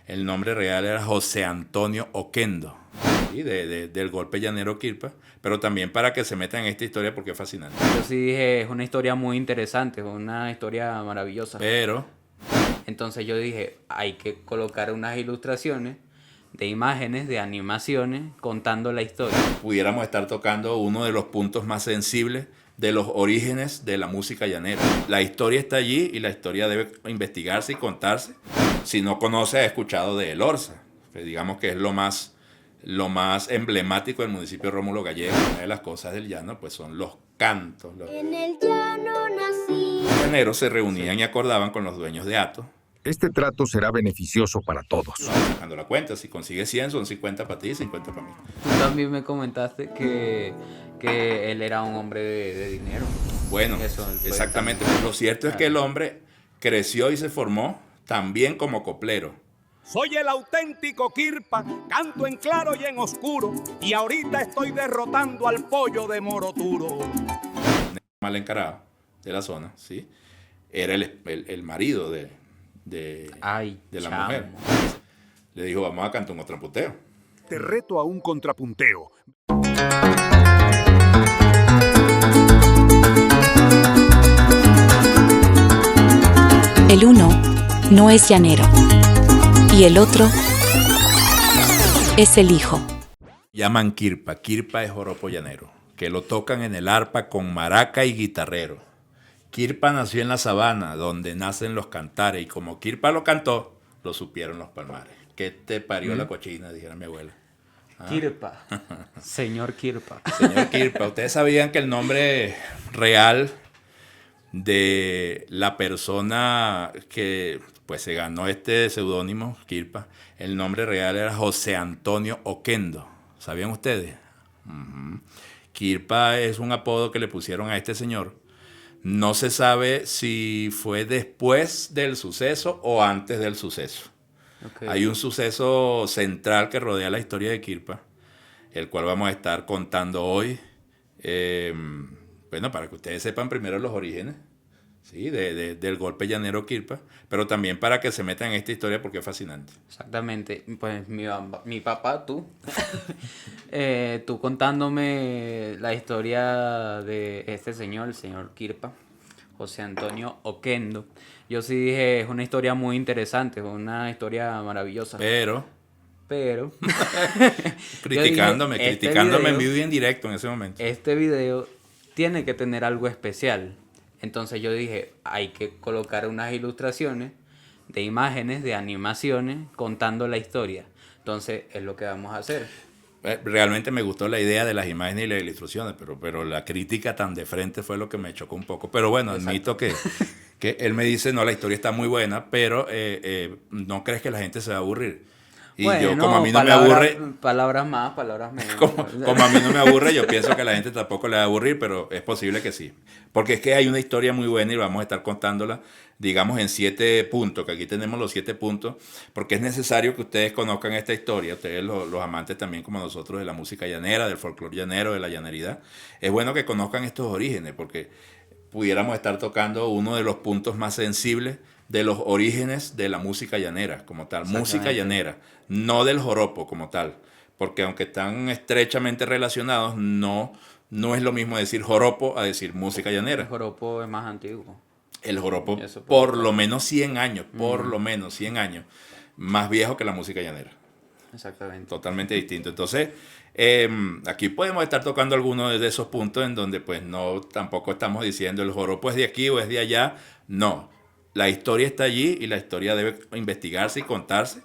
El nombre real era José Antonio Oquendo, ¿sí? Del golpe llanero Quirpa, pero también para que se metan en esta historia porque es fascinante. Yo sí dije, es una historia muy interesante, es una historia maravillosa. Pero Entonces yo dije, hay que colocar unas ilustraciones de imágenes, de animaciones, contando la historia. pudiéramos estar tocando uno de los puntos más sensibles de los orígenes de la música llanera. La historia está allí y la historia debe investigarse y contarse. Si no conoce, ha escuchado de El Orza, que digamos que es lo más emblemático del municipio de Rómulo Gallegos. Una de las cosas del llano pues son los cantos. En el llano nací. Los llaneros se Sí. reunían y acordaban con los dueños de hatos. Este trato será beneficioso para todos. Sacando la cuenta, si consigues 100 son 50 para ti y 50 para mí. Tú también me comentaste que él era un hombre de dinero. Bueno, Eso fue exactamente. también. Lo cierto es que el hombre creció y se formó también como coplero. Soy el auténtico Quirpa, canto en claro y en oscuro, y ahorita estoy derrotando al pollo de Moroturo. Mal encarado de la zona, ¿sí? Era el marido Ay, de la chamo. mujer. Le dijo, vamos a cantar un contrapunteo. Te reto a un contrapunteo. El uno no es llanero y el otro es el hijo. Llaman Quirpa. Quirpa es joropo llanero, que lo tocan en el arpa con maraca y guitarrero. Quirpa nació en la sabana, donde nacen los cantares, y como Quirpa lo cantó, lo supieron los palmares. ¿Qué te parió la cochina? Dijera mi abuela. Kirpa. Señor Kirpa. Señor Quirpa, ¿ustedes sabían que el nombre real de la persona que pues se ganó este seudónimo, Quirpa, el nombre real era José Antonio Oquendo? ¿Sabían ustedes? Ujú. Quirpa es un apodo que le pusieron a este señor. No se sabe si fue después del suceso o antes del suceso. Ok. Hay un suceso central que rodea la historia de Quirpa, el cual vamos a estar contando hoy. Eh, bueno, para que ustedes sepan primero los orígenes, ¿sí? Del golpe llanero Quirpa, pero también para que se metan en esta historia porque es fascinante. Exactamente. Pues mi papá, tú, tú contándome la historia de este señor, el señor Kirpa, José Antonio Oquendo. Yo sí dije, es una historia muy interesante, es una historia maravillosa. Pero Pero criticándome, yo dije, criticándome en vivo y en directo en ese momento. este video tiene que tener algo especial. Entonces yo dije, hay que colocar unas ilustraciones de imágenes, de animaciones, contando la historia. Entonces es lo que vamos a hacer. Realmente me gustó la idea de las imágenes y las ilustraciones, pero la crítica tan de frente fue lo que me chocó un poco. Pero bueno, admito que él me dice, no, la historia está muy buena, pero no crees que la gente se va a aburrir. Y yo, como a mí no me aburre, Palabras más, palabras menos. como a mí no me aburre, yo pienso que a la gente tampoco le va a aburrir, pero es posible que sí. Porque es que hay una historia muy buena y vamos a estar contándola, digamos, en 7 puntos, que aquí tenemos los 7 puntos, porque es necesario que ustedes conozcan esta historia, ustedes los amantes también como nosotros de la música llanera, del folclore llanero, de la llaneridad. Es bueno que conozcan estos orígenes, porque pudiéramos estar tocando uno de los puntos más sensibles de los orígenes de la música llanera como tal, música llanera, no del joropo como tal, porque aunque están estrechamente relacionados, no es lo mismo decir joropo a decir música El llanera. joropo es más antiguo. El joropo Eso por lo menos 100 años, por lo menos 100 años, más viejo que la música llanera. Exactamente. Totalmente distinto. Entonces, aquí podemos estar tocando algunos de esos puntos en donde pues no, tampoco estamos diciendo el joropo es de aquí o es de allá. No, la historia está allí y la historia debe investigarse y contarse.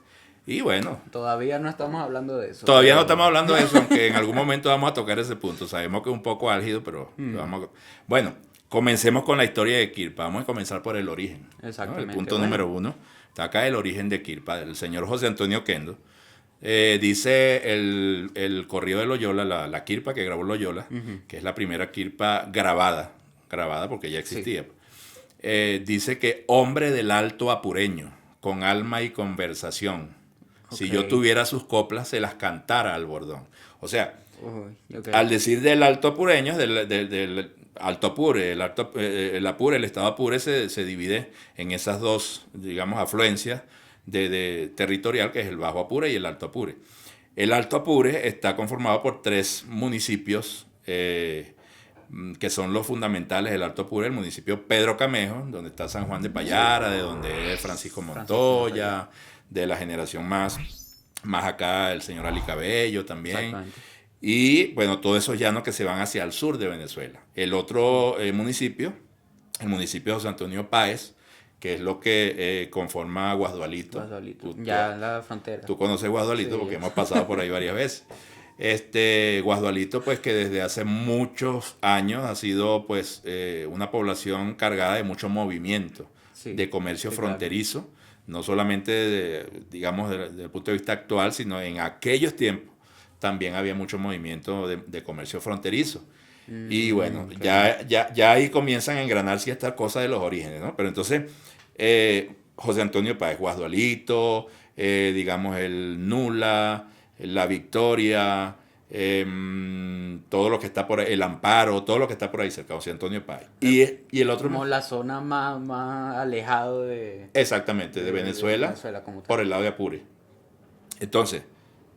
Y bueno, Todavía no estamos hablando de eso. todavía no pero- estamos hablando de eso, aunque en algún momento vamos a tocar ese punto. Sabemos que es un poco álgido, pero vamos. Bueno, comencemos con la historia de Quirpa. Vamos a comenzar por el origen, ¿no? Exactamente. El punto Bueno. número 1. Está acá el origen de Quirpa, del señor José Antonio Quendo. Dice el corrido de Loyola, la Quirpa que grabó Loyola, que es la primera Quirpa grabada porque ya existía. Dice que hombre del alto apureño, con alma y conversación. Si Ok. yo tuviera sus coplas, se las cantara al bordón. O sea, Uy, ok. al decir del alto apureño, del alto Apure, el Apure, el estado Apure se divide en esas dos, digamos, afluencias de territorial, que es el Bajo Apure y el Alto Apure. El Alto Apure está conformado por 3 municipios que son los fundamentales del Alto Apure: el municipio Pedro Camejo, donde está San Juan de Payara, de donde es Francisco Montoya, de la generación más acá el señor Ali Cabello también. Y bueno, todos esos llanos que se van hacia el sur de Venezuela. El otro municipio, el municipio de José Antonio Páez, que es lo que conforma Guasdualito. Ya en la frontera. Tú conoces Guasdualito, sí, porque hemos pasado por ahí varias veces. Guasdualito, pues, que desde hace muchos años ha sido, pues, una población cargada de mucho movimiento, sí, de comercio fronterizo, claro. No solamente, digamos, desde el punto de vista actual, sino en aquellos tiempos también había mucho movimiento de comercio fronterizo. Y bueno, okay, ya ahí comienzan a engranar ciertas cosas de los orígenes, ¿no? Pero entonces, José Antonio Páez, Guasdualito, digamos el Nula, la Victoria, todo lo que está por ahí, el Amparo, todo lo que está por ahí cerca, José Antonio Páez. Y el otro... Como la zona más alejado de... Exactamente, de Venezuela como por el lado de Apure. Entonces,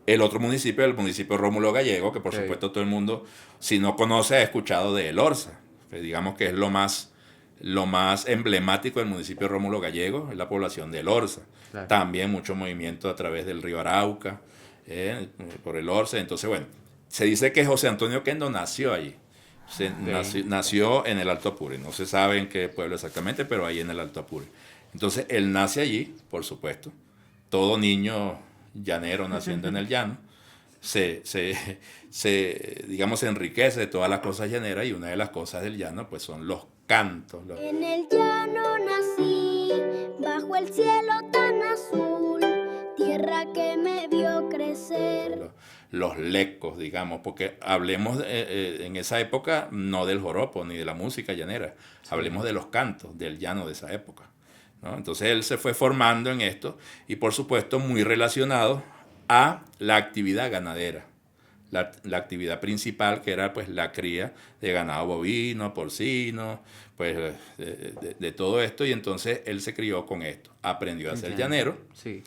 el otro municipio, el municipio Rómulo Gallego, que por supuesto todo el mundo, si no conoce, ha escuchado de El Orza, que digamos que es lo más emblemático del municipio Rómulo Gallego, es la población de El Orza. Claro. También mucho movimiento a través del río Arauca, por El Orza. Entonces, bueno, se dice que José Antonio Oquendo nació allí. Nació en el Alto Apure. No se sabe en qué pueblo exactamente, pero ahí en el Alto Apure. Entonces, él nace allí, por supuesto. Todo niño llanero naciendo en el llano digamos, se enriquece de todas las cosas llaneras, y una de las cosas del llano, pues, son los cantos. En el llano nací, bajo el cielo tan azul, tierra que me vio crecer. Los lecos, digamos, porque hablemos en esa época no del joropo ni de la música llanera, hablemos de los cantos del llano de esa época, ¿no? Entonces él se fue formando en esto, y por supuesto muy relacionado a la actividad ganadera, la actividad principal, que era, pues, la cría de ganado bovino, porcino, pues de todo esto. Y entonces él se crió con esto, aprendió a ser llanero. Sí.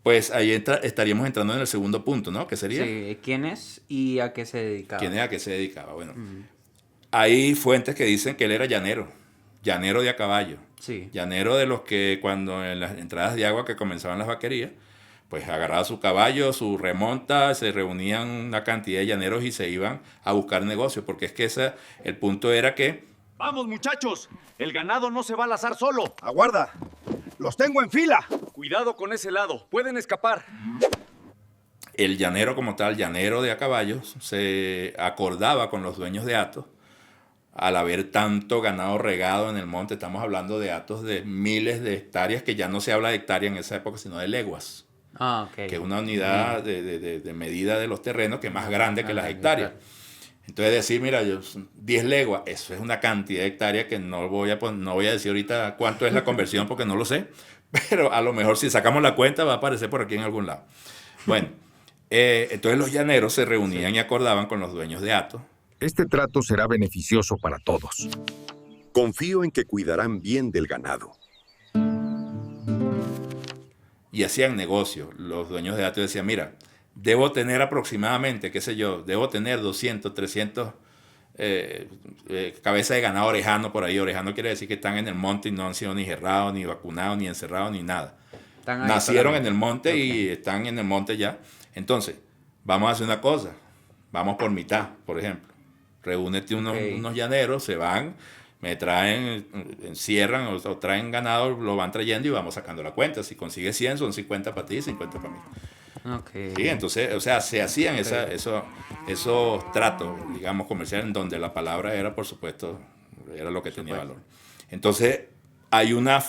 Pues ahí estaríamos entrando en el segundo punto, ¿no? ¿Qué sería? Sí, ¿quién es y a qué se dedicaba? ¿Quién es, a qué se dedicaba? Bueno, hay fuentes que dicen que él era llanero de a caballo. Sí. Llanero de los que cuando en las entradas de agua que comenzaban las vaquerías, pues agarraba su caballo, su remonta, se reunían una cantidad de llaneros y se iban a buscar negocios, porque es que el punto era que... ¡Vamos, muchachos! El ganado no se va a lazar solo. ¡Aguarda! ¡Los tengo en fila! Cuidado con ese lado, pueden escapar. El llanero como tal, llanero de a caballos, se acordaba con los dueños de hatos, al haber tanto ganado regado en el monte. Estamos hablando de hatos de miles de hectáreas, que ya no se habla de hectáreas en esa época, sino de leguas. Okay. Que es una unidad de medida de los terrenos que es más grande que las hectáreas. Claro. Entonces decir, mira, 10 leguas, eso es una cantidad de hectáreas que no voy a decir ahorita cuánto es la conversión, porque no lo sé, pero a lo mejor si sacamos la cuenta va a aparecer por aquí en algún lado. Bueno, entonces los llaneros se reunían y acordaban con los dueños de hatos. Este trato será beneficioso para todos. Confío en que cuidarán bien del ganado. Y hacían negocio. Los dueños de hatos decían, mira, debo tener aproximadamente, qué sé yo, debo tener 200, 300 cabezas de ganado orejano por ahí. Orejano quiere decir que están en el monte y no han sido ni gerrados, ni vacunados, ni encerrados, ni nada. Nacieron en el monte y están en el monte ya. Entonces, vamos a hacer una cosa. Vamos por mitad, por ejemplo. Reúnete unos llaneros, se van, me traen, encierran o traen ganado, lo van trayendo y vamos sacando la cuenta. Si consigues 100, son 50 para ti y 50 para mí. Okay. Sí, entonces, o sea, se hacían esos tratos, digamos, comerciales, en donde la palabra era, por supuesto, era lo que tenía valor. Entonces, hay una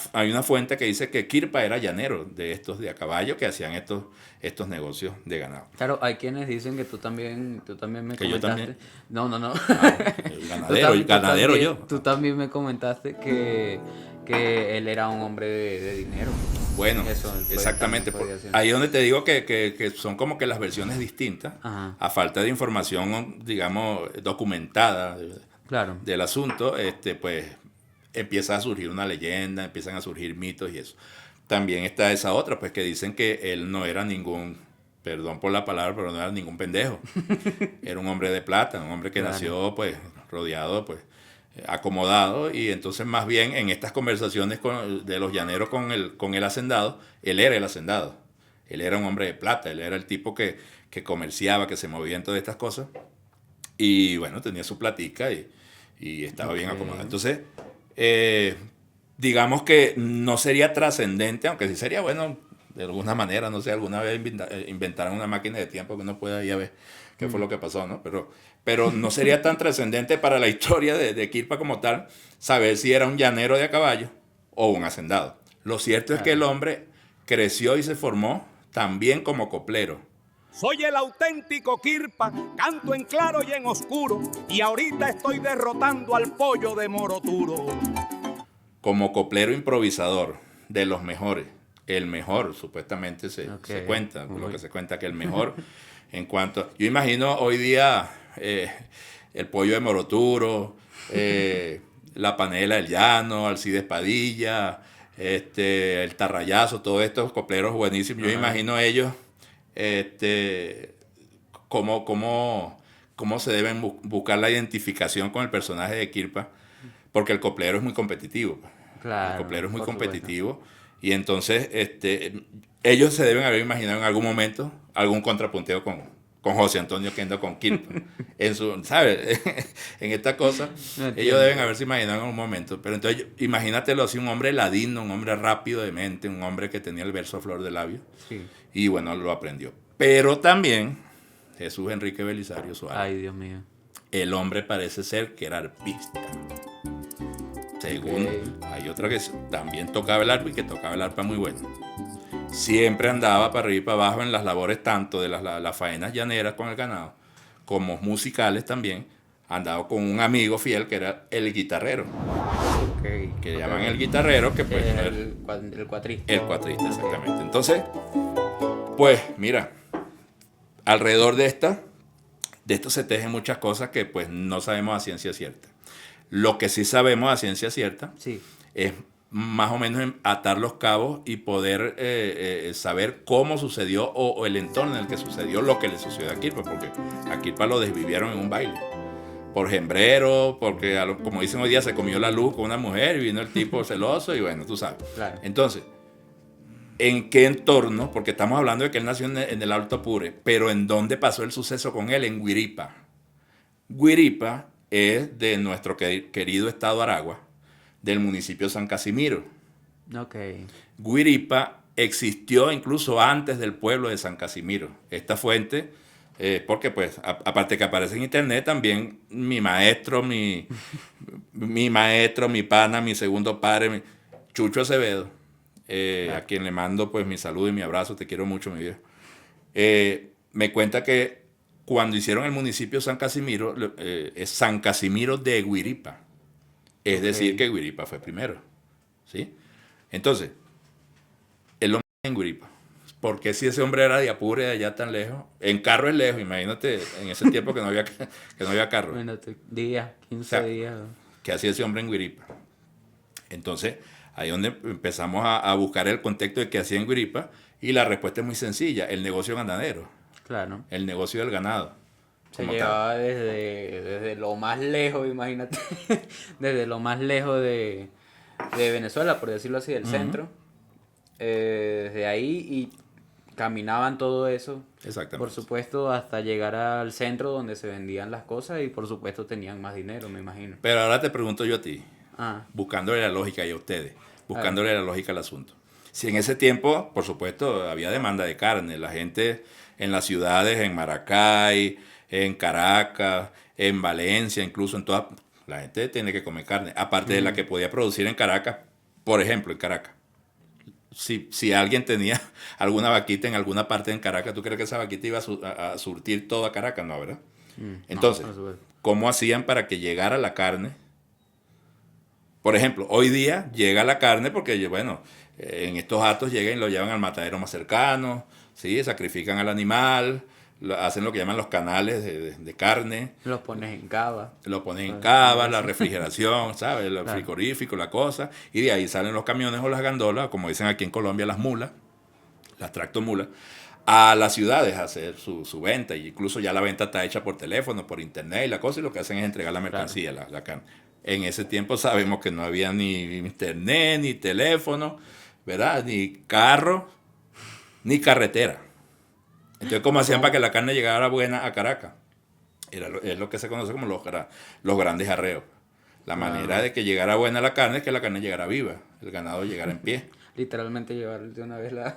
fuente que dice que Quirpa era llanero de estos de a caballo que hacían estos negocios de ganado. Claro, hay quienes dicen que tú también me ¿Que comentaste. yo también? No. Ganadero yo. Tú también me comentaste que él era un hombre de dinero. Bueno, exactamente. Ahí es donde te digo que son como que las versiones distintas. Ajá. A falta de información, digamos, documentada del asunto, pues empieza a surgir una leyenda, empiezan a surgir mitos y eso. también está esa otra, pues que dicen que él no era ningún, perdón por la palabra, pero no era ningún pendejo. Era un hombre de plata, un hombre que nació pues rodeado, pues acomodado, y entonces más bien en estas conversaciones de los llaneros con el hacendado, él era el hacendado. Él era un hombre de plata, él era el tipo que comerciaba, que se movía en todas estas cosas. Y bueno, tenía su platica y estaba bien acomodado. Entonces, digamos que no sería trascendente, aunque sí sería bueno, de alguna manera, no sé, alguna vez inventaran una máquina de tiempo que uno pueda ir a ver qué fue lo que pasó, ¿no? Pero no sería tan trascendente para la historia de Quirpa como tal, saber si era un llanero de a caballo o un hacendado. Lo cierto es que el hombre creció y se formó también como coplero. Soy el auténtico Quirpa, canto en claro y en oscuro, y ahorita estoy derrotando al pollo de Moroturo. Como coplero improvisador, de los mejores. El mejor, supuestamente se cuenta, lo que se cuenta que el mejor en cuanto... Yo imagino hoy día el pollo de Moroturo, la panela del llano, Alcides Padilla, el tarrayazo, todos estos copleros buenísimos. Yo imagino ellos cómo se deben buscar la identificación con el personaje de Quirpa, porque el coplero es muy competitivo. Claro, el coplero es muy competitivo. Y entonces ellos se deben haber imaginado en algún momento algún contrapunteo con José Antonio Oquendo, con Quirpa. ¿Sabes? En esta cosa, ellos deben haberse imaginado en algún momento. Pero entonces, imagínatelo así, un hombre ladino, un hombre rápido de mente, un hombre que tenía el verso a flor de labio. Sí. Y bueno, lo aprendió. Pero también Jesús Enrique Belisario Suárez. Ay, Dios mío. El hombre parece ser que era arpista. Según, hay otra que también tocaba el arpa y que tocaba el arpa muy bueno. Siempre andaba para arriba y para abajo en las labores tanto de las faenas llaneras con el ganado, como musicales también. Andaba con un amigo fiel que era el guitarrero. Que llaman el guitarrero, que pues... El cuatrista. El cuatrista, exactamente. Entonces, pues mira, alrededor de esto se tejen muchas cosas que pues no sabemos a ciencia cierta. Lo que sí sabemos a ciencia cierta es más o menos atar los cabos y poder saber cómo sucedió o el entorno en el que sucedió lo que le sucedió a Quirpa, porque a Quirpa lo desvivieron en un baile. Por gembrero, porque como dicen hoy día se comió la luz con una mujer y vino el tipo celoso y bueno, tú sabes. Claro. Entonces, ¿en qué entorno? Porque estamos hablando de que él nació en el Alto Apure, pero ¿en dónde pasó el suceso con él? En Guiripa. Guiripa es de nuestro querido estado Aragua, del municipio de San Casimiro. Guiripa existió incluso antes del pueblo de San Casimiro. Esta fuente, porque pues, aparte que aparece en internet, también mi maestro, mi pana, mi segundo padre, Chucho Acevedo, a quien le mando pues mi saludo y mi abrazo, te quiero mucho, mi viejo. Me cuenta que cuando hicieron el municipio San Casimiro, es San Casimiro de Guiripa. Es decir, que Guiripa fue primero. ¿Sí? Entonces, el hombre en Guiripa. ¿Por qué si ese hombre era de Apure, de allá tan lejos? En carro es lejos, imagínate, en ese tiempo que no había carro. Bueno, días, 15 días. ¿Qué hacía ese hombre en Guiripa? Entonces, ahí es donde empezamos a buscar el contexto de qué hacía en Guiripa, y la respuesta es muy sencilla: el negocio ganadero. Claro. El negocio del ganado. Se llevaba desde lo más lejos, imagínate, desde lo más lejos de Venezuela, por decirlo así, del centro. Desde ahí y caminaban todo eso. Exactamente. Por supuesto, hasta llegar al centro donde se vendían las cosas y por supuesto tenían más dinero, me imagino. Pero ahora te pregunto yo a ti, buscándole la lógica, y a ustedes, buscándole la lógica al asunto. Si en ese tiempo, por supuesto, había demanda de carne, la gente en las ciudades, en Maracay, en Caracas, en Valencia, incluso en todas, la gente tiene que comer carne, aparte de la que podía producir en Caracas. Por ejemplo, en Caracas, si alguien tenía alguna vaquita en alguna parte en Caracas, ¿tú crees que esa vaquita iba a surtir toda Caracas? No, ¿verdad? Entonces, ¿cómo hacían para que llegara la carne? Por ejemplo, hoy día llega la carne porque, bueno, en estos actos llegan y lo llevan al matadero más cercano, ¿sí? Sacrifican al animal, hacen lo que llaman los canales de carne, Los pones en cava. lo ponen en cava, la refrigeración, ¿sabes? El frigorífico, la cosa, y de ahí salen los camiones o las gandolas, como dicen aquí en Colombia, las mulas, las tractomulas, a las ciudades a hacer su venta, y incluso ya la venta está hecha por teléfono, por internet y la cosa, y lo que hacen es entregar la mercancía, la carne. En ese tiempo sabemos que no había ni internet, ni teléfono, ¿verdad? Ni carro, ni carretera. Entonces, ¿cómo hacían para que la carne llegara buena a Caracas? Es lo que se conoce como los grandes arreos. La manera de que llegara buena la carne es que la carne llegara viva, el ganado llegara en pie. Literalmente llevar de una vez la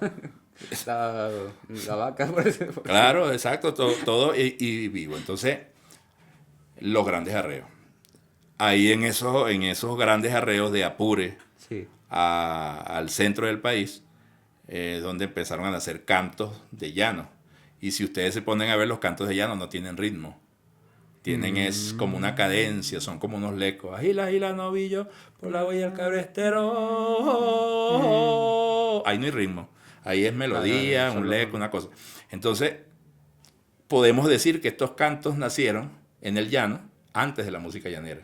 vaca. Por eso. Claro, exacto, todo y vivo. Entonces, los grandes arreos. Ahí en esos grandes arreos de Apure Sí. al centro del país, donde empezaron a nacer cantos de llano. Y si ustedes se ponen a ver, los cantos de llano no tienen ritmo. Tienen es como una cadencia, son como unos lecos. Agila, agila, novillo, por la huella del cabrestero. Ahí no hay ritmo. Ahí es melodía, un leco, una cosa. Entonces, podemos decir que estos cantos nacieron en el llano antes de la música llanera.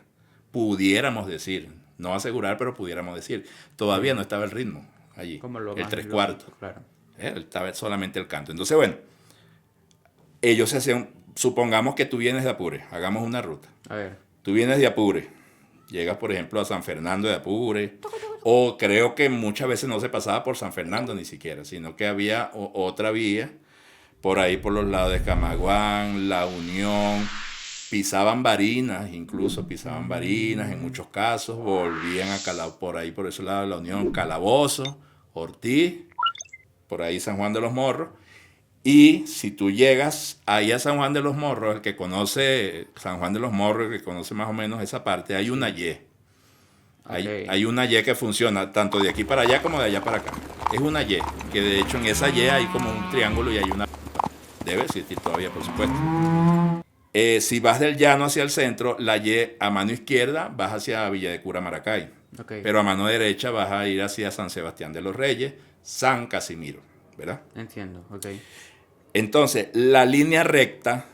Pudiéramos decir, no asegurar, pero pudiéramos decir. Todavía no estaba el ritmo allí, Como lo el más 3/4. lógico, claro. Estaba solamente el canto. Entonces, bueno, ellos se hacían, supongamos que tú vienes de Apure, hagamos una ruta. A ver. Tú vienes de Apure, llegas, por ejemplo, a San Fernando de Apure, o creo que muchas veces no se pasaba por San Fernando ni siquiera, sino que había otra vía por ahí por los lados de Camaguán, La Unión, pisaban Barinas, incluso pisaban Barinas en muchos casos, volvían a por ahí por ese lado de La Unión, Calabozo, Ortiz, por ahí San Juan de los Morros. Y si tú llegas ahí a San Juan de los Morros, el que conoce San Juan de los Morros, el que conoce más o menos esa parte, hay una Y. Hay una Y que funciona tanto de aquí para allá como de allá para acá. Es una Y, que de hecho en esa Y hay como un triángulo y hay una... Debe existir todavía, por supuesto. Si vas del llano hacia el centro, la Y a mano izquierda vas hacia Villa de Cura, Maracay. Okay. Pero a mano derecha vas a ir hacia San Sebastián de los Reyes, San Casimiro, ¿verdad? Entiendo, ok. Entonces, la línea recta,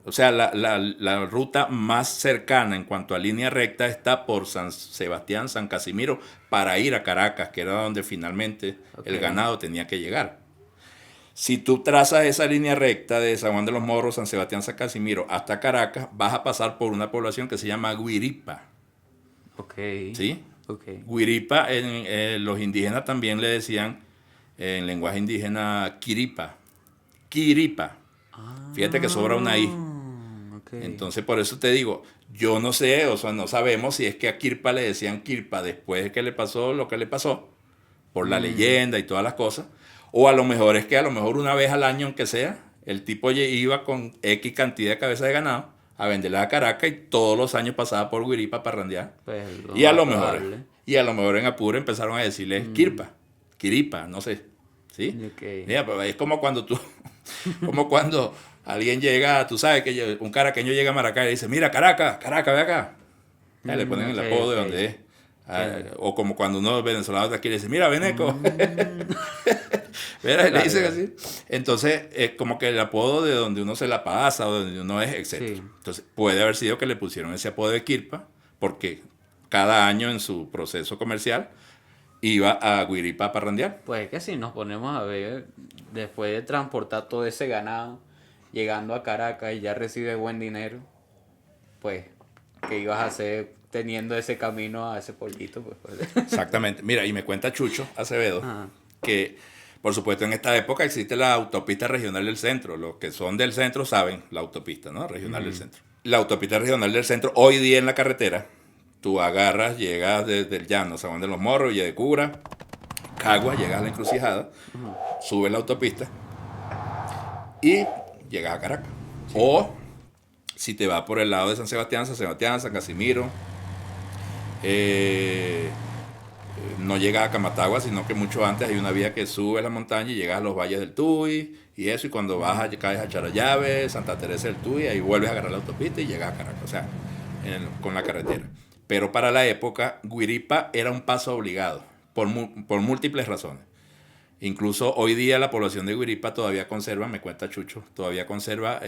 o sea, la ruta más cercana en cuanto a línea recta está por San Sebastián, San Casimiro, para ir a Caracas, que era donde finalmente el ganado tenía que llegar. Si tú trazas esa línea recta de San Juan de los Morros, San Sebastián, San Casimiro, hasta Caracas, vas a pasar por una población que se llama Guiripa. Ok. ¿Sí? Ok. Guiripa, los indígenas también le decían, en lenguaje indígena, Quiripa. Quiripa. Fíjate que sobra una I. Okay. Entonces, por eso te digo, yo no sé, o sea, no sabemos si es que a Quirpa le decían Quirpa después de que le pasó lo que le pasó, por la leyenda y todas las cosas, o a lo mejor es que a lo mejor una vez al año, aunque sea, el tipo iba con X cantidad de cabezas de ganado a venderla a Caracas y todos los años pasaba por Guiripa para randear. Pues, Y a lo mejor en Apure empezaron a decirle Quirpa, Quiripa, no sé. ¿Sí? Okay. Mira, pero es como cuando como cuando alguien llega, tú sabes que un caraqueño llega a Maracay y dice, mira, Caracas, ve acá. Ya le ponen el apodo de donde es. O como cuando uno venezolano de aquí le dice, mira, Veneco. Le dicen así. Entonces, es como que el apodo de donde uno se la pasa, o donde uno es, etc. Sí. Entonces, puede haber sido que le pusieron ese apodo de Quirpa, porque cada año en su proceso comercial iba a Guiripa a parrandear. Pues que si nos ponemos a ver, después de transportar todo ese ganado, llegando a Caracas y ya recibe buen dinero, pues, ¿qué ibas a hacer teniendo ese camino a ese pueblito? Pues. Exactamente. Mira, y me cuenta Chucho Acevedo que, por supuesto, en esta época existe la autopista regional del centro. Los que son del centro saben la autopista, ¿no? Regional del centro. La autopista regional del centro, hoy día en la carretera, tú agarras, llegas desde el llano, San Juan de los Morros, Villa de Cura, Caguas, llegas a la encrucijada, subes la autopista y llegas a Caracas. Sí. O si te vas por el lado de San Sebastián, San Casimiro, no llegas a Camatagua, sino que mucho antes hay una vía que sube la montaña y llegas a los valles del Tuy y eso, y cuando bajas caes a Charallave, Santa Teresa del Tuy, ahí vuelves a agarrar la autopista y llegas a Caracas, o sea, con la carretera. Pero para la época, Guiripa era un paso obligado, por múltiples razones. Incluso hoy día la población de Guiripa todavía conserva, me cuenta Chucho, todavía conserva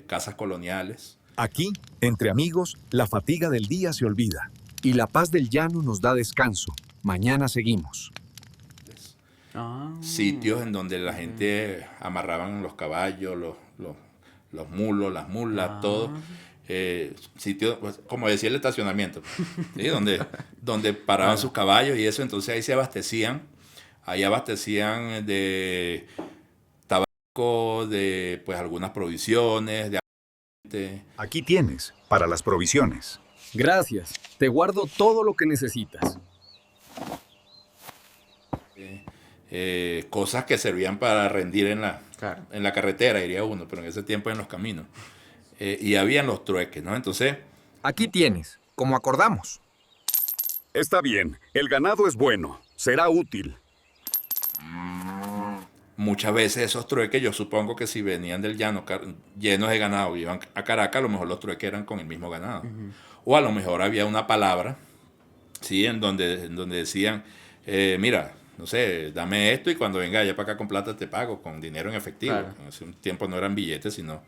casas coloniales. Aquí, entre amigos, la fatiga del día se olvida y la paz del llano nos da descanso. Mañana seguimos. Sitios en donde la gente amarraban los caballos, los mulos, las mulas, todo. Sitios, pues, como decía, el estacionamiento, ¿sí? donde paraban sus caballos y eso. Entonces ahí se abastecían. Ahí abastecían de tabaco, de pues algunas provisiones, de... Aquí tienes, para las provisiones. Gracias. Te guardo todo lo que necesitas. Cosas que servían para rendir en la carretera, diría uno, pero en ese tiempo en los caminos. Y habían los trueques, ¿no? Entonces... Aquí tienes, como acordamos. Está bien, el ganado es bueno, será útil. Muchas veces esos trueques, yo supongo que si venían del llano llenos de ganado y iban a Caracas, a lo mejor los trueques eran con el mismo ganado. O a lo mejor había una palabra, ¿sí? En donde decían, mira, no sé, dame esto y cuando venga allá para acá con plata te pago, con dinero en efectivo. Claro. En ese tiempo no eran billetes, sino...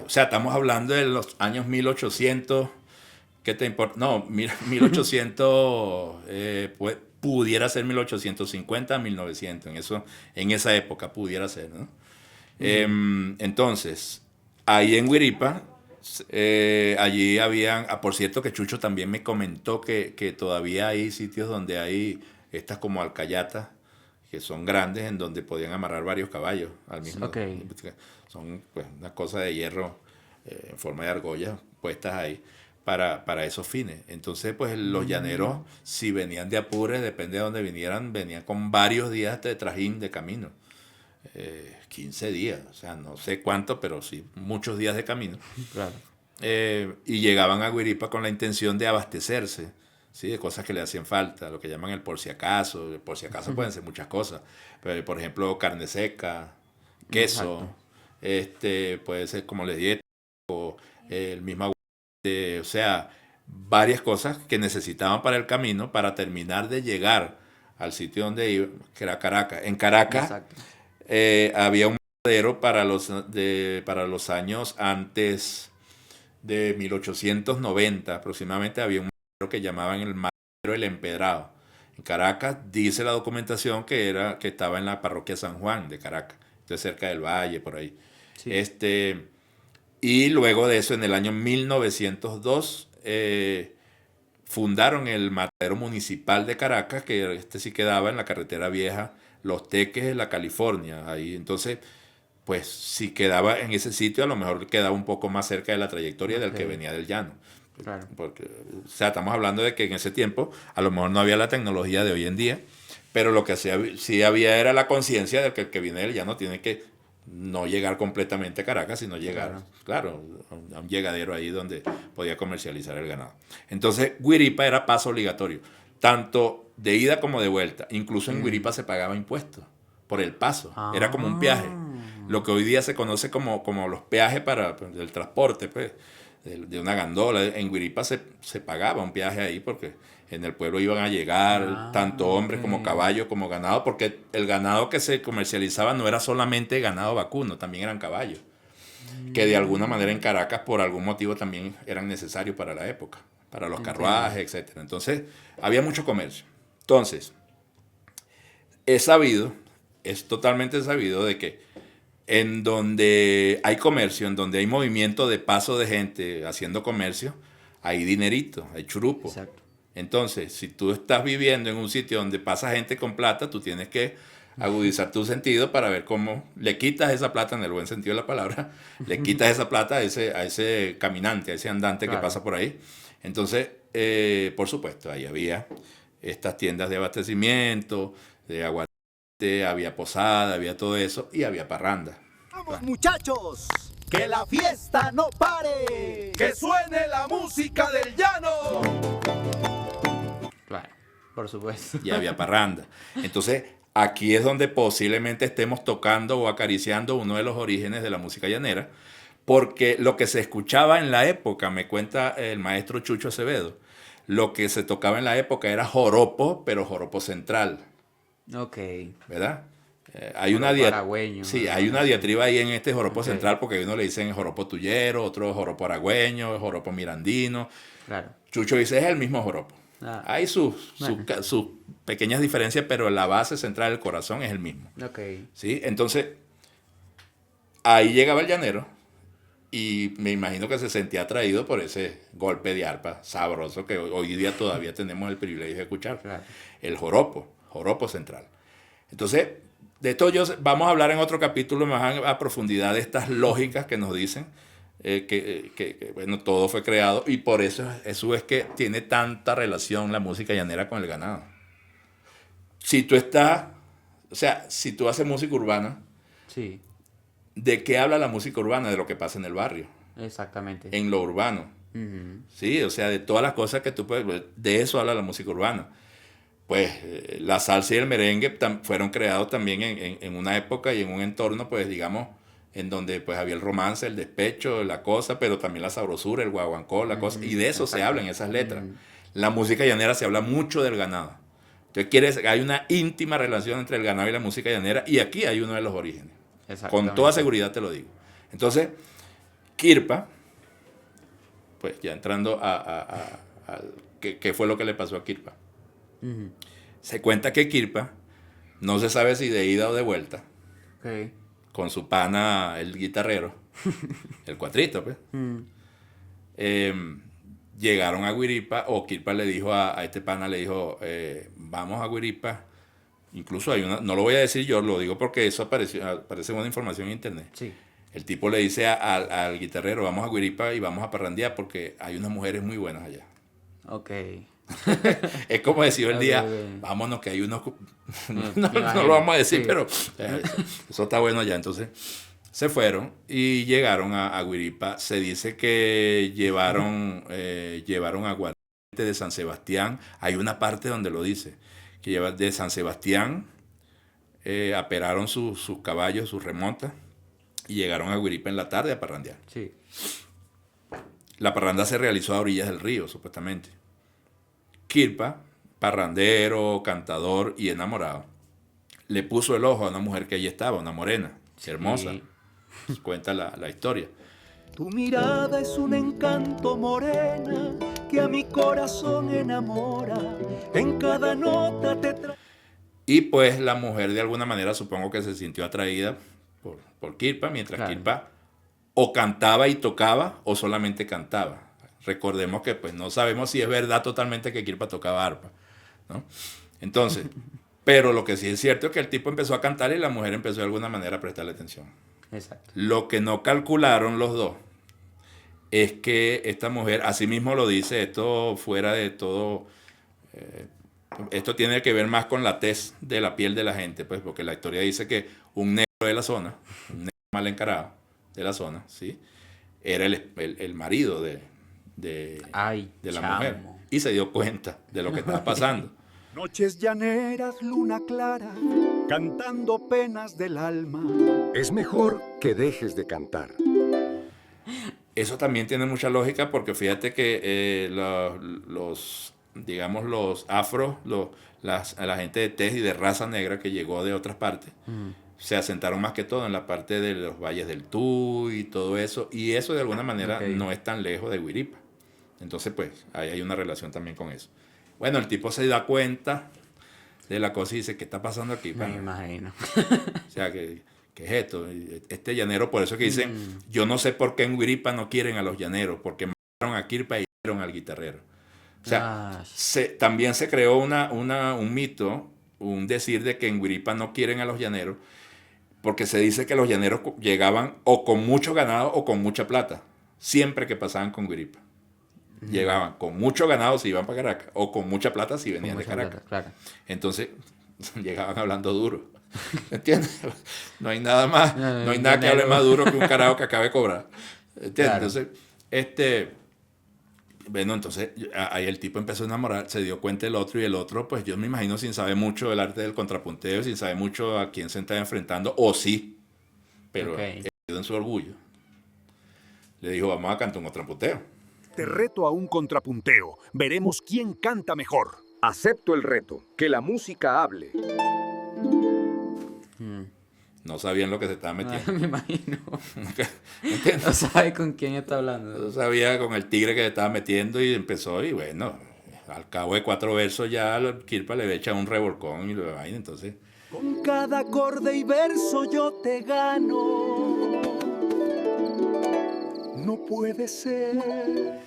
o sea, estamos hablando de los años 1800, ¿qué te importa? No, 1800, pues, pudiera ser 1850, 1900, en esa época pudiera ser, ¿no? Entonces, ahí en Guiripa, allí habían, por cierto que Chucho también me comentó que todavía hay sitios donde hay estas como alcayatas, que son grandes, en donde podían amarrar varios caballos al mismo Okay. Son pues una cosa de hierro en forma de argolla puestas ahí para esos fines. Entonces, pues los llaneros, si venían de Apure, depende de dónde vinieran, venían con varios días de trajín de camino. 15 días, o sea, no sé cuánto, pero sí, muchos días de camino. Claro. Y llegaban a Guiripa con la intención de abastecerse, ¿sí? De cosas que le hacían falta, lo que llaman el por si acaso. El por si acaso pueden ser muchas cosas, pero, por ejemplo, carne seca, queso, puede ser, como les dije, o el mismo aguacate, o sea, varias cosas que necesitaban para el camino para terminar de llegar al sitio donde iba, que era Caracas. En Caracas Exacto. había un matadero para los años antes de 1890 aproximadamente, había un matadero que llamaban el matadero El Empedrado. En Caracas dice la documentación que estaba en la parroquia San Juan de Caracas, entonces cerca del Valle, por ahí. Sí. Y luego de eso, en el año 1902, fundaron el matadero municipal de Caracas, que sí quedaba en la carretera vieja Los Teques de la California. Ahí, entonces, pues si quedaba en ese sitio, a lo mejor quedaba un poco más cerca de la trayectoria del que venía del llano. Claro. Porque, o sea, estamos hablando de que en ese tiempo a lo mejor no había la tecnología de hoy en día, pero lo que sí había era la conciencia de que el que viene del llano tiene que no llegar completamente a Caracas, sino llegar, claro, a un llegadero ahí donde podía comercializar el ganado. Entonces, Guiripa era paso obligatorio, tanto de ida como de vuelta. Incluso en Guiripa se pagaba impuestos por el paso, era como un peaje. Lo que hoy día se conoce como los peajes para el transporte, pues, de una gandola. En Guiripa se pagaba un peaje ahí porque en el pueblo iban a llegar tanto hombres como caballos como ganado, porque el ganado que se comercializaba no era solamente ganado vacuno, también eran caballos, que de alguna manera en Caracas por algún motivo también eran necesarios para la época, para los carruajes, etc. Entonces había mucho comercio. Entonces, es totalmente sabido de que en donde hay comercio, en donde hay movimiento de paso de gente haciendo comercio, hay dinerito, hay churupo. Exacto. Entonces, si tú estás viviendo en un sitio donde pasa gente con plata, tú tienes que agudizar tu sentido para ver cómo le quitas esa plata, en el buen sentido de la palabra, le quitas esa plata a ese caminante, a ese andante que pasa por ahí. Entonces, por supuesto, ahí había estas tiendas de abastecimiento, de aguardiente, había posada, había todo eso, y había parranda. ¡Vamos, muchachos! ¡Que la fiesta no pare! ¡Que suene la música del llano! Claro, por supuesto. Y había parranda. Entonces, aquí es donde posiblemente estemos tocando o acariciando uno de los orígenes de la música llanera, porque lo que se escuchaba en la época, me cuenta el maestro Chucho Acevedo, lo que se tocaba en la época era joropo, pero joropo central, Ok. ¿verdad? Hay una Joropo aragüeño. sí, hay una diatriba ahí en este joropo central, porque uno le dicen joropo tuyero, otro joropo aragüeño, joropo mirandino. Claro. Chucho dice es el mismo joropo. Ah. Hay sus Bueno. sus pequeñas diferencias, pero la base central del corazón es el mismo. Ok. ¿Sí? Entonces, ahí llegaba el llanero y me imagino que se sentía atraído por ese golpe de arpa sabroso que hoy día todavía tenemos el privilegio de escuchar. Claro. El joropo central. Entonces, de esto vamos a hablar en otro capítulo más a profundidad de estas lógicas que nos dicen bueno, todo fue creado y por eso es que tiene tanta relación la música llanera con el ganado. Si tú si tú haces música urbana, Sí, ¿de qué habla la música urbana? De lo que pasa en el barrio, exactamente. en lo urbano. Ujú. Sí, o sea, de todas las cosas que tú puedes, de eso habla la música urbana. Pues la salsa y el merengue fueron creados también en una época y en un entorno, pues digamos, en donde pues había el romance, el despecho, la cosa, pero también la sabrosura, el guaguancó, la cosa, y de eso se habla en esas letras. La música llanera se habla mucho del ganado. Entonces hay una íntima relación entre el ganado y la música llanera, y aquí hay uno de los orígenes. Con toda seguridad te lo digo. Entonces, Kirpa, pues ya entrando a ¿qué fue lo que le pasó a Kirpa? Ujú. Se cuenta que Kirpa, no se sabe si de ida o de vuelta, Ok. con su pana, el guitarrero, el cuatrito, pues, llegaron a Guiripa, o Kirpa le dijo a este pana, le dijo, vamos a Guiripa. Incluso hay una, no lo voy a decir yo, lo digo porque eso aparece una información en internet. Sí. El tipo le dice al guitarrero, vamos a Guiripa y vamos a parrandear porque hay unas mujeres muy buenas allá. Ok. Es como decir el día, Ok. vámonos que hay unos... no imagino, lo vamos a decir, sí. pero eso está bueno allá. Entonces se fueron y llegaron a Guiripa. Se dice que llevaron aguardiente de San Sebastián. Hay una parte donde lo dice, que lleva de San Sebastián, aperaron sus caballos, sus remontas, y llegaron a Guiripa en la tarde a parrandear. Sí. La parranda se realizó a orillas del río, supuestamente. Kirpa, parrandero, cantador y enamorado, le puso el ojo a una mujer que allí estaba, una morena, hermosa. Cuenta la historia. Tu mirada es un encanto, morena, que a mi corazón enamora. En cada nota te trae. Y pues la mujer de alguna manera supongo que se sintió atraída por Kirpa, mientras Claro. Kirpa o cantaba y tocaba o solamente cantaba. Recordemos que pues no sabemos si es verdad totalmente que Kirpa tocaba arpa, ¿no? Entonces, pero lo que sí es cierto es que el tipo empezó a cantar y la mujer empezó de alguna manera a prestarle atención. Exacto. Lo que no calcularon los dos es que esta mujer, así mismo lo dice, esto fuera de todo, esto tiene que ver más con la tez de la piel de la gente, pues, porque la historia dice que un negro de la zona, un negro mal encarado de la zona, ¿sí? Era el marido Ay, de la chamo. mujer, y se dio cuenta de lo que estaba pasando. Noches llaneras, luna clara, cantando penas del alma. Es mejor que dejes de cantar. Eso también tiene mucha lógica porque fíjate que digamos, los afros, la gente de tez y de raza negra que llegó de otras partes, se asentaron más que todo en la parte de los valles del Tuy y todo eso, y eso de alguna manera Ok. no es tan lejos de Guiripa. Entonces, pues, ahí hay una relación también con eso. Bueno, el tipo se da cuenta de la cosa y dice, ¿qué está pasando aquí? Me pana?". imagino. O sea, ¿qué es esto? Este llanero, por eso que dicen, yo no sé por qué en Guiripa no quieren a los llaneros, porque mataron a Kirpa y hirieron al guitarrero. O sea, también se creó un mito, un decir de que en Guiripa no quieren a los llaneros, porque se dice que los llaneros llegaban o con mucho ganado o con mucha plata, siempre que pasaban con Guiripa. Llegaban con mucho ganado si iban para Caracas, o con mucha plata si venían de Caracas. Claro. Entonces, llegaban hablando duro. ¿Entiendes? No hay nada más, no hay nada que hable más duro que un carajo que acabe de cobrar. ¿Entiendes? Claro. Entonces, bueno, entonces ahí el tipo empezó a enamorar, se dio cuenta el otro, y el otro, pues yo me imagino sin saber mucho del arte del contrapunteo, sin saber mucho a quién se estaba enfrentando, o sí, pero en su orgullo, le dijo, vamos a cantar un contrapunteo. Te reto a un contrapunteo. Veremos quién canta mejor. Acepto el reto, que la música hable. No sabían lo que se estaban metiendo. Me imagino. ¿Entiendes? No sabe con quién está hablando. No sabía con el tigre que se estaba metiendo y empezó y bueno, al cabo de 4 versos ya Kirpa le echa un revolcón y lo vaina, entonces... Con cada acorde y verso yo te gano. No puede ser.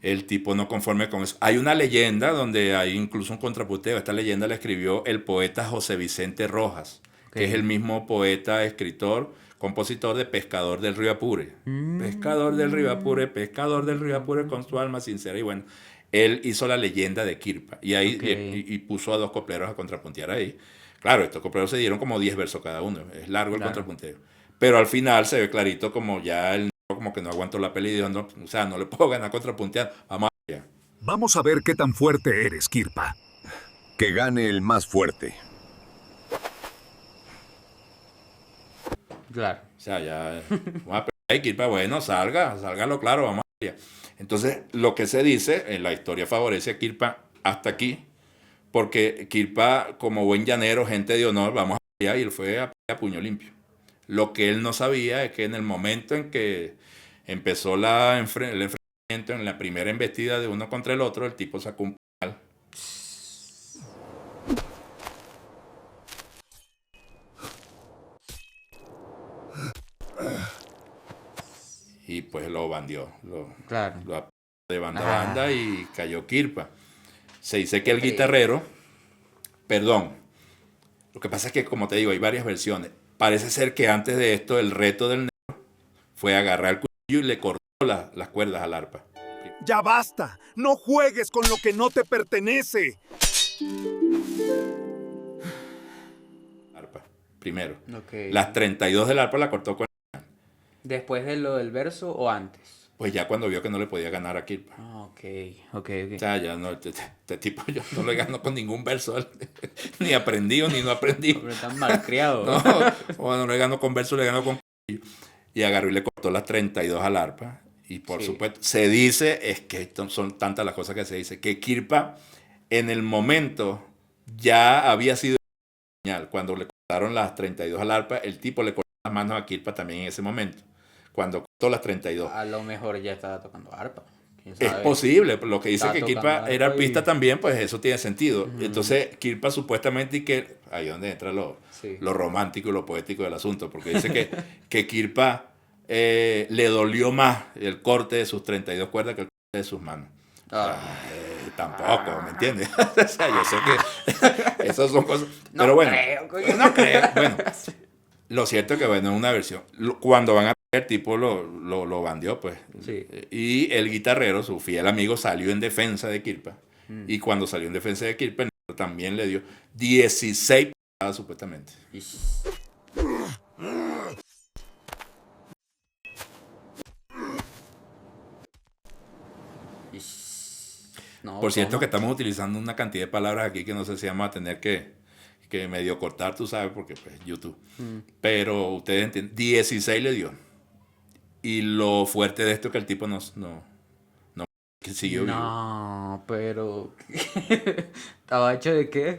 El tipo no conforme con eso. Hay una leyenda donde hay incluso un contrapunteo. Esta leyenda la escribió el poeta José Vicente Rojas, que es el mismo poeta, escritor, compositor de Pescador del Río Apure. Pescador del Río Apure con su alma sincera. Y bueno, él hizo la leyenda de Kirpa y ahí y puso a 2 copleros a contrapuntear ahí. Claro, estos copleros se dieron como 10 versos cada uno. Es largo el contrapunteo. Pero al final se ve clarito como ya el como que no aguantó la peli y dijo, no, o sea, no le puedo ganar contrapuntear. Vamos a ver qué tan fuerte eres, Kirpa. Que gane el más fuerte. Claro. O sea, ya... Vamos a pelear, Kirpa, bueno, sálgalo claro, vamos a pelear. Entonces, lo que se dice, en la historia favorece a Kirpa hasta aquí, porque Kirpa, como buen llanero, gente de honor, vamos a pelear, y él fue a pelear a puño limpio. Lo que él no sabía es que en el momento en que empezó el enfrentamiento, en la primera embestida de uno contra el otro, el tipo sacó un puñal. Y pues lo bandió. Lo de banda a banda y cayó Kirpa. Se dice que el guitarrero, perdón, lo que pasa es que, como te digo, hay varias versiones. Parece ser que antes de esto el reto del negro fue agarrar el cuchillo y le cortó las cuerdas al arpa. ¡Ya basta! ¡No juegues con lo que no te pertenece! Arpa, primero. Okay. Las 32 del arpa la cortó con... ¿Después de lo del verso o antes? Pues ya cuando vio que no le podía ganar a Kirpa. Ok. O sea, ya no, este tipo yo no le gano con ningún verso. Ni aprendido, ni no aprendido. Pero tan malcriado. No le gano con verso, le gano con... Y agarró y le cortó las 32 al arpa. Y por supuesto, se dice, es que son tantas las cosas que se dice, que Kirpa en el momento ya había sido señal. Cuando le cortaron las 32 al arpa, el tipo le cortó las manos a Kirpa también en ese momento. Cuando cortó las 32. A lo mejor ya estaba tocando arpa. Es posible, lo que dice que Kirpa era arpista también, pues eso tiene sentido. Entonces, Kirpa supuestamente, y que ahí es donde entra lo romántico y lo poético del asunto, porque dice que Kirpa le dolió más el corte de sus 32 cuerdas que el corte de sus manos. Tampoco, ¿me entiendes? O sea, yo sé que esas son cosas... Pero bueno, no creo. Bueno, lo cierto es que, bueno, es una versión. Cuando van a el tipo lo bandió, pues. Sí. Y el guitarrero, su fiel amigo, salió en defensa de Kirpa. Y cuando salió en defensa de Kirpa, también le dio 16 patadas, supuestamente. No, por cierto, que estamos utilizando una cantidad de palabras aquí que no sé si vamos a tener que medio cortar, tú sabes, porque pues YouTube. Pero ustedes entienden, 16 le dio. Y lo fuerte de esto es que el tipo no que siguió vivo. No, pero... ¿Estaba hecho de qué?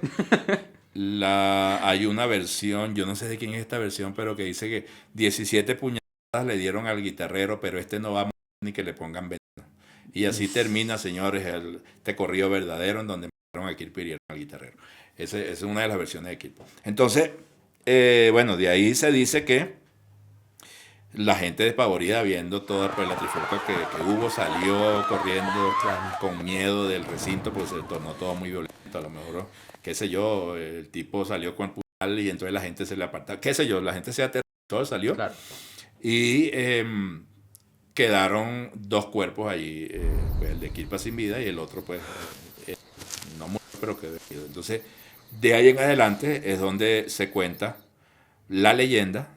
Hay una versión, yo no sé de quién es esta versión, pero que dice que 17 puñaladas le dieron al guitarrero, pero este no va a morir ni que le pongan veneno. Y así termina, señores, este corrido verdadero en donde mataron a Kirpa y hirieron al guitarrero. Esa es una de las versiones de Kirpa. Entonces, bueno, de ahí se dice que la gente despavorida, viendo toda pues, la trifulca que hubo, salió corriendo con miedo del recinto, porque se tornó todo muy violento. A lo mejor, qué sé yo, el tipo salió con el puñal y entonces la gente se le apartaba. Qué sé yo, la gente se aterrorizó, salió. Claro. Y quedaron 2 cuerpos allí, pues, el de Kirpa sin vida y el otro, pues, no murió, pero quedó herido. Entonces, de ahí en adelante es donde se cuenta la leyenda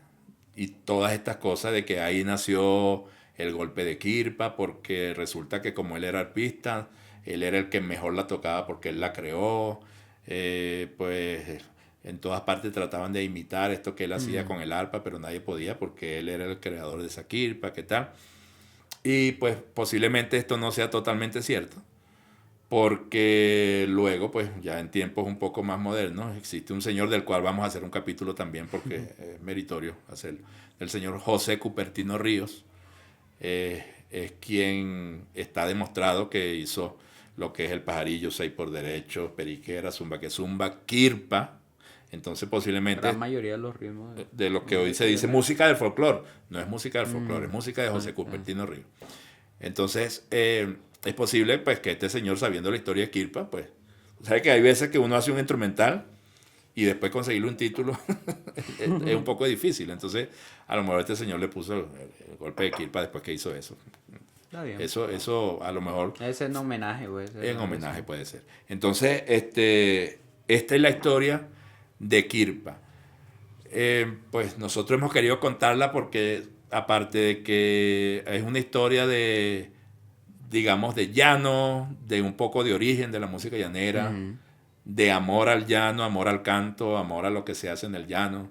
y todas estas cosas de que ahí nació el golpe de Kirpa, porque resulta que como él era arpista, él era el que mejor la tocaba porque él la creó, pues en todas partes trataban de imitar esto que él hacía con el arpa, pero nadie podía porque él era el creador de esa Kirpa, ¿qué tal? Y pues posiblemente esto no sea totalmente cierto, porque luego, pues ya en tiempos un poco más modernos, existe un señor del cual vamos a hacer un capítulo también porque es meritorio hacerlo, el señor José Cupertino Ríos. Es quien está demostrado que hizo lo que es el pajarillo, 6 por derecho, periquera, zumba que zumba, quirpa. Entonces posiblemente La mayoría de los ritmos de lo que hoy se dice música del folclore, no es música del folclore, es música de José Cupertino Ríos. Entonces es posible pues que este señor, sabiendo la historia de quirpa, pues sabe que hay veces que uno hace un instrumental y después conseguirle un título es un poco difícil. Entonces a lo mejor este señor le puso el golpe de quirpa después que hizo eso. Está bien. Eso a lo mejor Es en homenaje, güey. en homenaje puede ser. Entonces esta es la historia de quirpa. Pues nosotros hemos querido contarla porque aparte de que es una historia de, digamos, de llano, de un poco de origen de la música llanera, de amor al llano, amor al canto, amor a lo que se hace en el llano,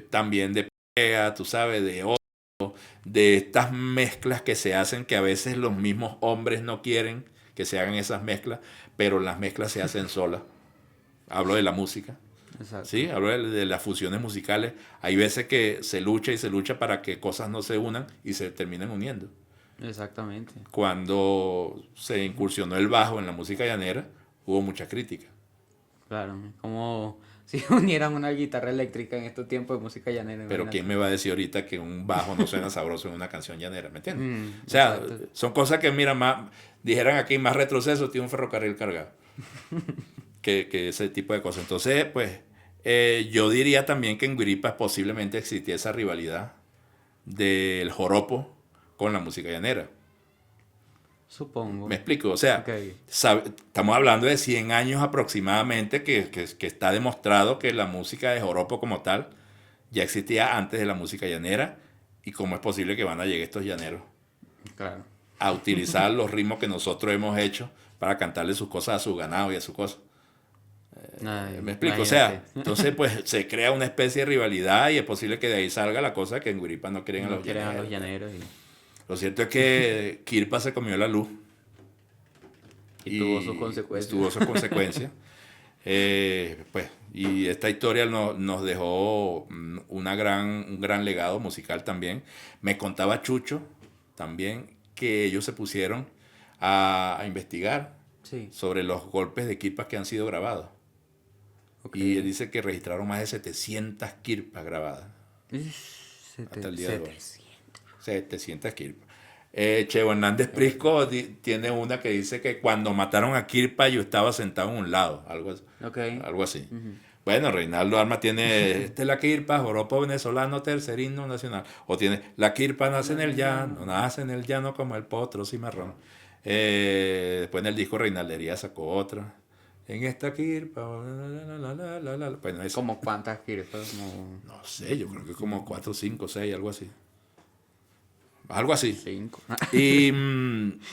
también de pelea, tú sabes, de odio, de estas mezclas que se hacen que a veces los mismos hombres no quieren que se hagan esas mezclas, pero las mezclas se hacen solas. Hablo de la música. Exacto. Sí, hablo de las fusiones musicales. Hay veces que se lucha y se lucha para que cosas no se unan y se terminen uniendo. Exactamente. Cuando se incursionó el bajo en la música llanera, hubo mucha crítica. Claro, como si unieran una guitarra eléctrica en estos tiempos de música llanera. Pero imagínate. ¿quién me va a decir ahorita que un bajo no suena sabroso en una canción llanera? ¿Me entiendes? O sea, exacto. son cosas que, mira, más, dijeran aquí, más retroceso tiene un ferrocarril cargado. que ese tipo de cosas. Entonces, pues, yo diría también que en Guiripas posiblemente existía esa rivalidad del joropo con la música llanera. Supongo. ¿Me explico? O sea, Ok. estamos hablando de 100 años aproximadamente que está demostrado que la música de joropo como tal ya existía antes de la música llanera, y cómo es posible que van a llegar estos llaneros Claro. a utilizar los ritmos que nosotros hemos hecho para cantarle sus cosas a su ganado y a su cosa. Ay, ¿Me explico? O sea, imagínate. entonces pues se crea una especie de rivalidad y es posible que de ahí salga la cosa que en Guiripa no quieren a No los quieren a llaneros. los llaneros Lo cierto es que Quirpa se comió la luz. y tuvo sus consecuencias. Tuvo sus consecuencias. Pues, y esta historia nos dejó un gran legado musical también. Me contaba Chucho también que ellos se pusieron a investigar Sí. sobre los golpes de quirpas que han sido grabados. Ok. Y él dice que registraron más de 700 quirpas grabadas. Hasta el día de hoy. 700 quirpas. Chevo Hernández Prisco tiene una que dice que cuando mataron a Quirpa yo estaba sentado en un lado, algo así. Bueno, Reinaldo Armas tiene, esta es la Quirpa, joropo venezolano, tercer himno nacional. O tiene, la Quirpa nace en el llano como el potro cimarrón. Después en el disco Reinaldería sacó otra. En esta Quirpa, bueno, eso, ¿Como cuántas quirpas? Como no sé, yo creo que como 4, 5, 6, algo así. Algo así. 5. Y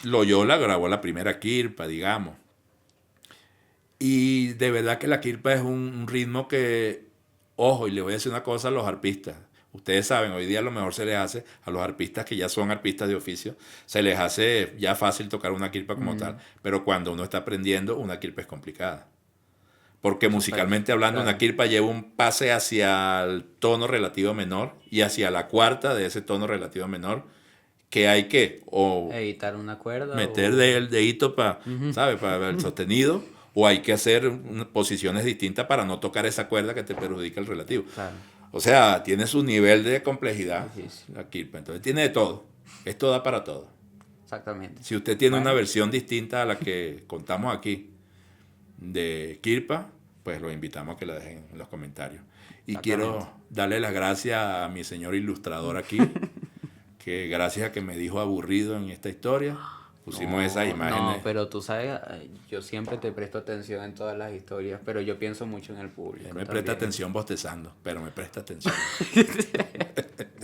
Loyola grabó la primera quirpa, digamos. Y de verdad que la quirpa es un ritmo que, ojo, y le voy a decir una cosa a los arpistas. Ustedes saben, hoy día a lo mejor se les hace, a los arpistas que ya son arpistas de oficio, se les hace ya fácil tocar una quirpa como tal. Pero cuando uno está aprendiendo, una quirpa es complicada. Porque musicalmente hablando, claro. una quirpa lleva un pase hacia el tono relativo menor y hacia la cuarta de ese tono relativo menor, que hay que o Editar una cuerda. meter o... el dedito para el sostenido, o hay que hacer posiciones distintas para no tocar esa cuerda que te perjudica el relativo. Claro. O sea, tiene su nivel de complejidad Difícil. la quirpa. Entonces tiene de todo. Esto da para todo. Exactamente. Si usted tiene Bueno. una versión distinta a la que contamos aquí de quirpa, pues lo invitamos a que la dejen en los comentarios. Y quiero darle las gracias a mi señor ilustrador aquí, que gracias a que me dijo aburrido en esta historia, pusimos esas imágenes. No, pero tú sabes, yo siempre te presto atención en todas las historias, pero yo pienso mucho en el público. Él me presta también. atención bostezando, pero me presta atención.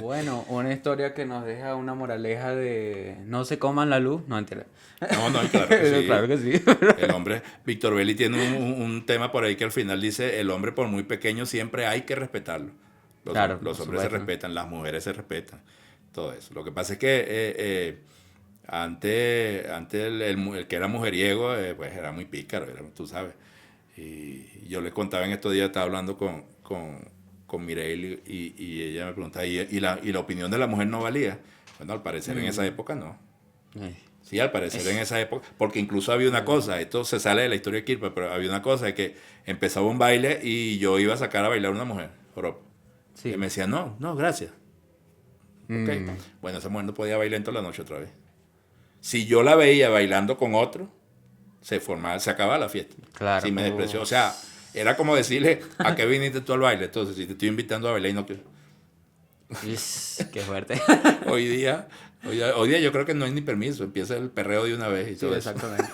Bueno, una historia que nos deja una moraleja de no se coman la luz, no entera. No, claro que sí. Claro que sí. El hombre, Víctor Belli tiene un tema por ahí que al final dice, el hombre por muy pequeño siempre hay que respetarlo. Claro, Los por hombres se supuesto. respetan, las mujeres se respetan, todo eso. Lo que pasa es que Antes el que era mujeriego, pues era muy pícaro, tú sabes. Y yo le contaba en estos días, estaba hablando con Mireille y ella me preguntaba, ¿y la opinión de la mujer no valía? Bueno, al parecer en esa época no. Sí, al parecer en esa época, porque incluso había una cosa, esto se sale de la historia de Kirpa, pero había una cosa de que empezaba un baile y yo iba a sacar a bailar a una mujer, joropo. Sí. Y me decía, no, gracias. Okay. Bueno, esa mujer no podía bailar en toda la noche otra vez. Si yo la veía bailando con otro, se acababa la fiesta. Claro. Si me despreció, o sea, era como decirle, ¿a qué viniste tú al baile? Entonces, si te estoy invitando a bailar y no quiero. Qué fuerte. Hoy día yo creo que no hay ni permiso, empieza el perreo de una vez y Sí, todo eso. exactamente.